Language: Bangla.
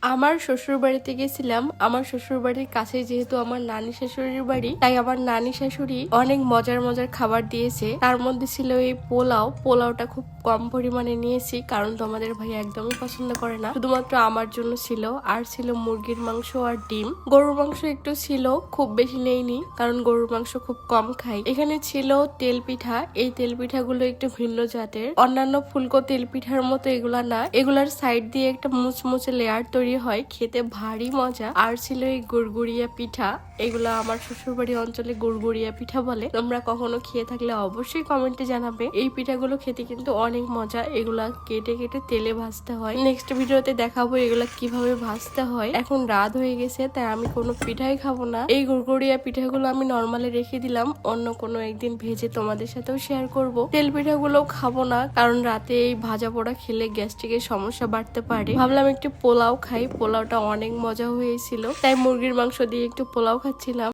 আমার শ্বশুর বাড়িতে গেছিলাম। আমার শ্বশুর বাড়ির কাছে যেহেতু আমার নানি শাশুড়ির বাড়ি, তাই আমার নানি শাশুড়ি অনেক মজার মজার খাবার দিয়েছে। তার মধ্যে ছিল এই পোলাওটা খুব কম পরিমাণে নিয়েছি, কারণ তোমাদের ভাই একদমই পছন্দ করে না, শুধুমাত্র আমার জন্য ছিল। আর ছিল মুরগির মাংস আর ডিম। গরুর মাংস একটু ছিল, খুব বেশি নেইনি, কারণ গরুর মাংস খুব কম খাই। এখানে ছিল তেল পিঠা। এই তেল পিঠাগুলো একটু ভিন্ন জাতের, অন্যান্য ফুলকো তেল পিঠার মতো এগুলা না। এগুলার সাইড দিয়ে একটা মুচমুচে লেয়ার তৈরি হয়, খেতে ভারী মজা। আর ছিল এই গুড়গুড়িয়া পিঠা। এগুলা আমার শ্বশুরবাড়ি অঞ্চলে গুড়গুড়িয়া পিঠা বলে। তোমরা কখনো খেয়ে থাকলে অবশ্যই কমেন্টে জানাবে। এই পিঠাগুলো খেতে কিন্তু অনেক মজা। এগুলা কেটে কেটে তেলে ভাজতে হয়। নেক্সট ভিডিওতে দেখাবো এগুলা কিভাবে ভাজতে হয়। এখন রাত হয়ে গেছে, তাই আমি কোনো পিঠাই খাবো না। এই গুড়গুড়িয়া পিঠাগুলো আমি নর্মালি রেখে দিলাম, অন্য কোনো একদিন ভেজে তোমাদের সাথেও শেয়ার করব। তেল পিঠাগুলো খাবো না, কারণ রাতে এই ভাজা পোড়া খেলে গ্যাস্ট্রিকের সমস্যা বাড়তে পারে। ভাবলাম একটু পোলাও খাই। পোলাওটা অনেক মজা হয়েছিল, তাই মুরগির মাংস দিয়ে একটু পোলাও খাচ্ছিলাম।